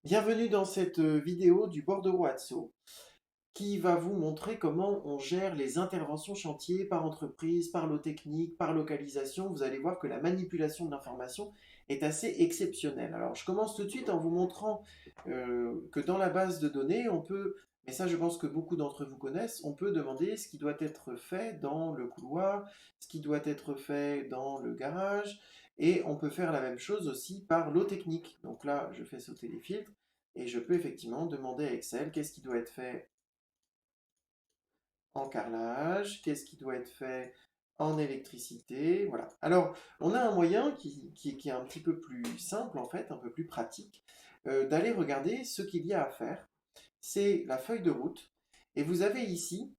Bienvenue dans cette vidéo du bordereau Atso qui va vous montrer comment on gère les interventions chantier par entreprise, par lot technique, par localisation. Vous allez voir que la manipulation de l'information est assez exceptionnelle. Alors je commence tout de suite en vous montrant que dans la base de données, on peut, mais ça je pense que beaucoup d'entre vous connaissent, on peut demander ce qui doit être fait dans le couloir, ce qui doit être fait dans le garage, et on peut faire la même chose aussi par lot technique. Donc là, je fais sauter les filtres. Et je peux effectivement demander à Excel qu'est-ce qui doit être fait en carrelage, qu'est-ce qui doit être fait en électricité, voilà. Alors, on a un moyen qui est un petit peu plus simple, en fait, un peu plus pratique, d'aller regarder ce qu'il y a à faire. C'est la feuille de route. Et vous avez ici,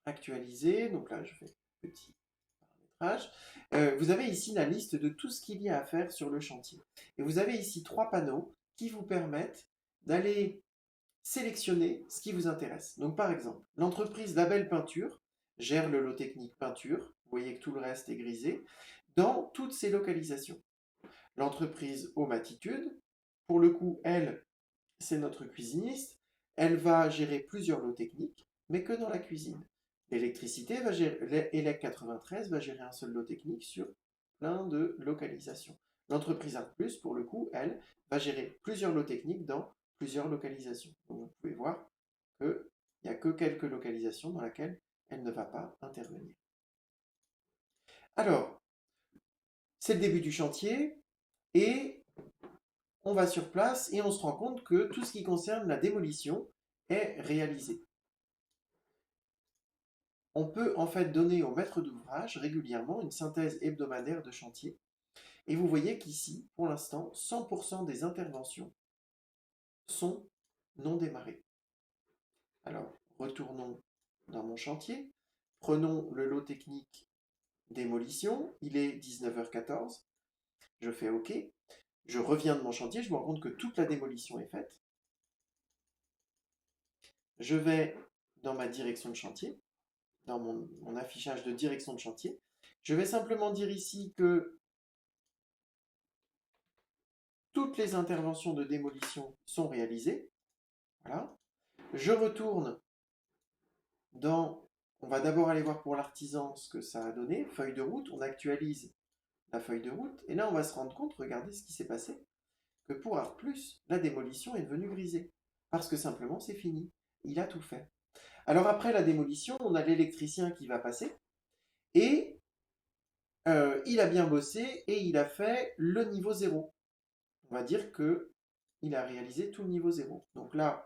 actualisé, donc là, je fais petit paramétrage. Vous avez ici la liste de tout ce qu'il y a à faire sur le chantier. Et vous avez ici trois panneaux qui vous permettent d'aller sélectionnez ce qui vous intéresse. Donc par exemple, l'entreprise Label Peinture gère le lot technique peinture, vous voyez que tout le reste est grisé, dans toutes ses localisations. L'entreprise Home Attitude, pour le coup, elle, c'est notre cuisiniste, elle va gérer plusieurs lots techniques, mais que dans la cuisine. L'électricité va gérer, ELEC 93 va gérer un seul lot technique sur plein de localisations. L'entreprise Art Plus, pour le coup, elle, va gérer plusieurs lots techniques dans plusieurs localisations. Donc vous pouvez voir qu'il n'y a que quelques localisations dans lesquelles elle ne va pas intervenir. Alors, c'est le début du chantier et on va sur place et on se rend compte que tout ce qui concerne la démolition est réalisé. On peut en fait donner au maître d'ouvrage régulièrement une synthèse hebdomadaire de chantier. Et vous voyez qu'ici, pour l'instant, 100% des interventions sont non démarrées. Alors, retournons dans mon chantier. Prenons le lot technique démolition. Il est 19h14. Je fais OK. Je reviens de mon chantier. Je me rends compte que toute la démolition est faite. Je vais dans ma direction de chantier, dans mon affichage de direction de chantier. Je vais simplement dire ici que toutes les interventions de démolition sont réalisées. Voilà. Je retourne dans... On va d'abord aller voir pour l'artisan ce que ça a donné. Feuille de route, on actualise la feuille de route. Et là, on va se rendre compte, regardez ce qui s'est passé, que pour Art Plus, la démolition est devenue grisée. Parce que simplement, c'est fini. Il a tout fait. Alors après la démolition, on a l'électricien qui va passer. Et il a bien bossé et il a fait le niveau 0. On va dire que il a réalisé tout le niveau 0. Donc là,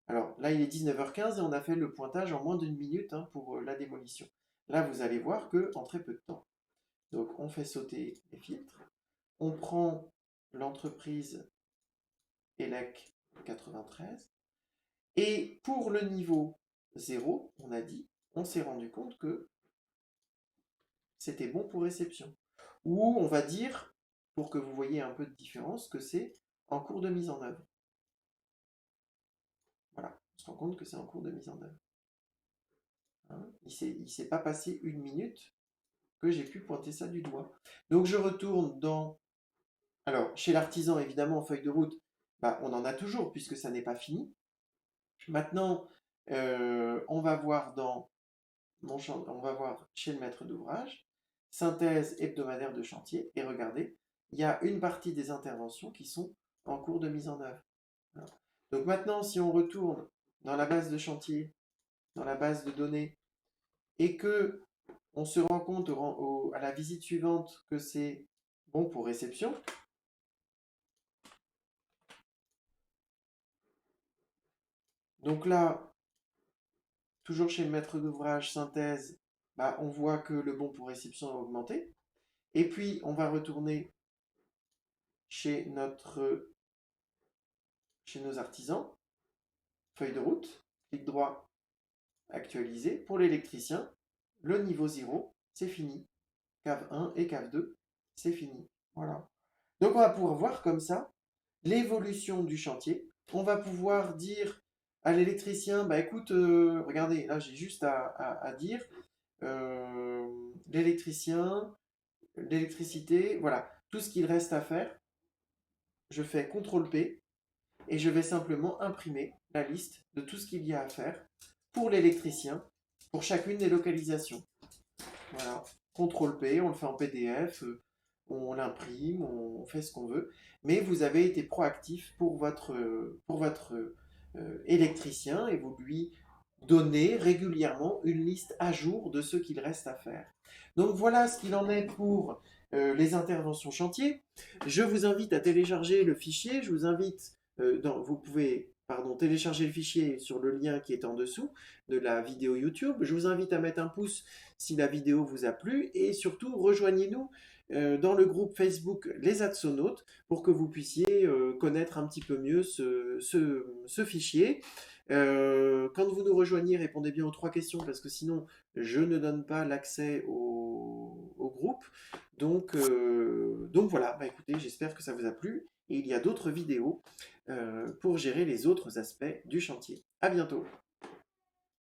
alors là, il est 19h15 et on a fait le pointage en moins d'une minute pour la démolition. Là, vous allez voir que en très peu de temps. Donc, on fait sauter les filtres. On prend l'entreprise ELEC 93. Et pour le niveau 0, on a dit, on s'est rendu compte que c'était bon pour réception. Ou on va dire, pour que vous voyez un peu de différence, que c'est en cours de mise en œuvre. Voilà, on se rend compte que c'est en cours de mise en œuvre. Hein, il ne s'est pas passé une minute que j'ai pu pointer ça du doigt. Donc je retourne dans... Alors, chez l'artisan, évidemment, en feuille de route, bah, on en a toujours puisque ça n'est pas fini. Maintenant, on va voir dans mon on va voir chez le maître d'ouvrage, synthèse hebdomadaire de chantier, et regardez, il y a une partie des interventions qui sont en cours de mise en œuvre. Voilà. Donc maintenant, si on retourne dans la base de chantier, dans la base de données, et que on se rend compte à la visite suivante que c'est bon pour réception, donc là, toujours chez le maître d'ouvrage, synthèse, bah, on voit que le bon pour réception a augmenté. Et puis, on va retourner chez, chez nos artisans, feuille de route, clic droit, actualiser. Pour l'électricien, le niveau 0, c'est fini. Cave 1 et cave 2, c'est fini. Voilà. Donc, on va pouvoir voir comme ça l'évolution du chantier. On va pouvoir dire à l'électricien, bah écoute, regardez, là j'ai juste à dire, l'électricien, l'électricité, voilà, tout ce qu'il reste à faire. Je fais CTRL P et je vais simplement imprimer la liste de tout ce qu'il y a à faire pour l'électricien, pour chacune des localisations. Voilà, CTRL P, on le fait en PDF, on l'imprime, on fait ce qu'on veut, mais vous avez été proactif pour votre électricien et vous lui donnez régulièrement une liste à jour de ce qu'il reste à faire. Donc voilà ce qu'il en est pour les interventions chantier. Je vous invite à télécharger le fichier, je vous invite, vous pouvez télécharger le fichier sur le lien qui est en dessous de la vidéo YouTube. Je vous invite à mettre un pouce si la vidéo vous a plu et surtout rejoignez-nous dans le groupe Facebook Les Atsonautes pour que vous puissiez connaître un petit peu mieux ce fichier. Quand vous nous rejoignez, répondez bien aux 3 questions parce que sinon je ne donne pas l'accès au groupe. Donc voilà, bah écoutez, j'espère que ça vous a plu et il y a d'autres vidéos pour gérer les autres aspects du chantier. À bientôt.